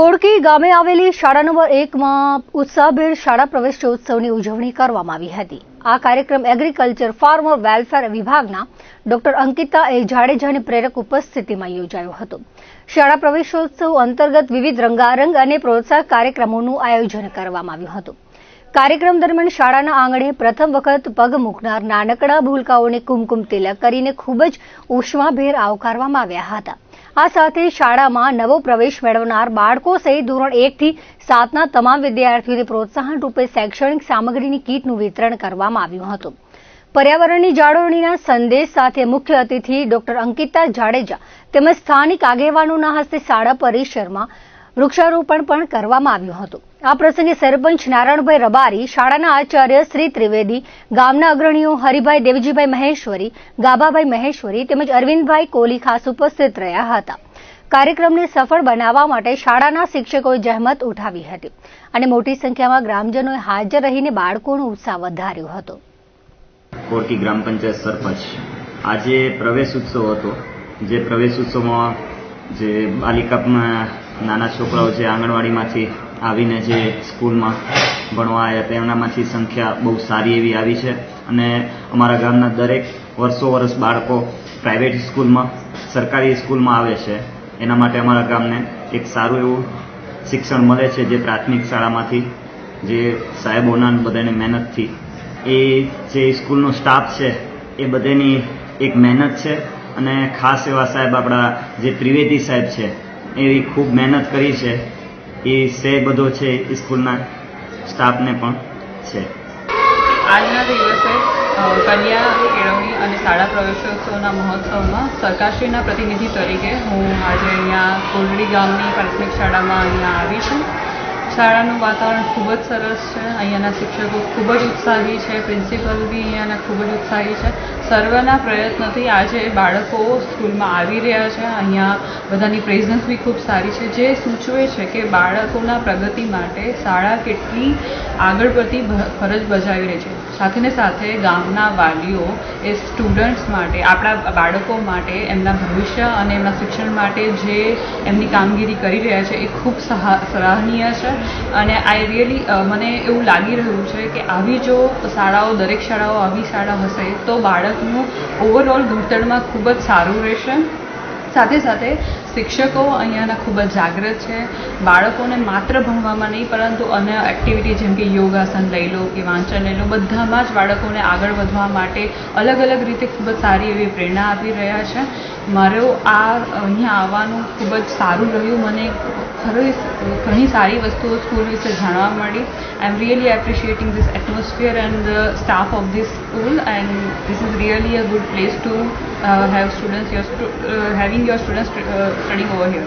કોડકી ગામે આવેલી શાળા નંબર 1માં ઉત્સાહભેર શાળા પ્રવેશોત્સવની ઉજવણી કરવામાં આવી હતી। આ કાર્યક્રમ એગ્રીકલ્ચર ફાર્મર વેલફેર વિભાગના ડોક્ટર અંકિતા એ જાડેજાની પ્રેરક ઉપસ્થિતિમાં યોજાયો હતો। શાળા પ્રવેશોત્સવ અંતર્ગત વિવિધ રંગારંગ અને પ્રોત્સાહક કાર્યક્રમોનું આયોજન કરવામાં આવ્યું હતું। કાર્યક્રમ દરમિયાન શાળાના આંગણે પ્રથમ વખત પગ મૂકનાર નાનકડા ભૂલકાઓને કુમકુમ તિલક કરીને ખૂબ જ ઉષ્માભેર આવકારવામાં આવ્યા હતા। આ સાથે શાળામાં નવો પ્રવેશ મેળવનાર બાળકો સહિત ધોરણ 1 થી 7ના તમામ વિદ્યાર્થીઓને પ્રોત્સાહન રૂપે શૈક્ષણિક સામગ્રીની કીટનું વિતરણ કરવામાં આવ્યું હતું। પર્યાવરણની જાળવણીના સંદેશ સાથે મુખ્ય અતિથિ ડોક્ટર અંકિતા જાડેજા તેમજ સ્થાનિક આગેવાનોના હસ્તે શાળા પરિસરમાં વૃક્ષારોપણ પણ કરવામાં આવ્યું હતું। આ પ્રસંગે સરપંચ નારાયણભાઈ રબારી, શાળાના આચાર્ય શ્રી ત્રિવેદી, ગામના અગ્રણીઓ હરિભાઈ દેવજીભાઈ મહેશ્વરી, ગાભાભાઈ મહેશ્વરી તેમજ અરવિંદભાઈ કોલી ખાસ ઉપસ્થિત રહ્યા હતા। કાર્યક્રમને સફળ બનાવવા માટે શાળાના શિક્ષકોએ જહેમત ઉઠાવી હતી અને મોટી સંખ્યામાં ગ્રામજનોએ હાજર રહીને બાળકોનો ઉત્સાહ વધાર્યો હતો। કોડકી ગ્રામ પંચાયત સરપંચ આજે પ્રવેશ ઉત્સવ હતો, જે પ્રવેશ ઉત્સવમાં જે બાલિકામાં નાના છોકરાઓ જે આંગણવાડીમાંથી આવીને જે સ્કૂલમાં ભણવા આવ્યા તેમનામાંથી સંખ્યા બહુ સારી એવી આવી છે અને અમારા ગામના દરેક વર્ષો બાળકો પ્રાઇવેટ સ્કૂલમાં, સરકારી સ્કૂલમાં આવે છે। એના માટે અમારા ગામને એક સારું એવું શિક્ષણ મળે છે, જે પ્રાથમિક શાળામાંથી જે સાહેબોના બધાની મહેનતથી એ જે સ્કૂલનો સ્ટાફ છે એ બધાની એક મહેનત છે અને ખાસ એવા સાહેબ આપણા જે ત્રિવેદી સાહેબ છે એવી ખૂબ મહેનત કરી છે। એ શ્રેય બધો છે એ સ્કૂલના સ્ટાફને પણ છે। આજના દિવસે કન્યા કેળવણી અને શાળા પ્રવેશોત્સવના મહોત્સવમાં સરકારશ્રીના પ્રતિનિધિ તરીકે હું આજે અહીંયા કોડડી ગામની પ્રાથમિક શાળામાં અહીંયા આવી છું। શાળાનું વાતાવરણ ખૂબ જ સરસ છે, અહીંયાના શિક્ષકો ખૂબ જ ઉત્સાહી છે, પ્રિન્સિપલ બી અહીંયાના ખૂબ જ ઉત્સાહી છે। સર્વના પ્રયત્નથી આજે બાળકો સ્કૂલમાં આવી રહ્યા છે। અહીંયા બધાની પ્રેઝન્સ બી ખૂબ સારી છે, જે સૂચવે છે કે બાળકોના પ્રગતિ માટે શાળા કેટલી આગળ પડતી ફરજ બજાવી રહી છે। સાથે ને સાથે ગામના વાલીઓ એ સ્ટુડન્ટ્સ માટે, આપણા બાળકો માટે, એમના ભવિષ્ય અને એમના શિક્ષણ માટે જે એમની કામગીરી કરી રહ્યા છે એ ખૂબ સરાહનીય છે અને આઈ રિયલી મને એવું લાગી રહ્યું છે કે આવી જો શાળાઓ, દરેક શાળાઓ આવી શાળા હશે તો બાળકનું ઓવરઓલ ઘડતરમાં ખૂબ જ સારું રહેશે। સાથે સાથે શિક્ષકો અહીંયાના ખૂબ જ જાગૃત છે। બાળકોને માત્ર ભણવામાં નહીં પરંતુ અન્ય એક્ટિવિટી જેમ કે યોગાસન લઈ લો કે વાંચન લઈ લો, બધામાં જ બાળકોને આગળ વધવા માટે અલગ અલગ રીતે ખૂબ જ સારી એવી પ્રેરણા આપી રહ્યા છે। મારો આ અહીંયા આવવાનું ખૂબ જ સારું રહ્યું, મને ઘણી સારી વસ્તુઓ સ્કૂલ વિશે જાણવા મળી। I am really appreciating this atmosphere and the staff of this school and this is really a good place to have students, having your students studying over here.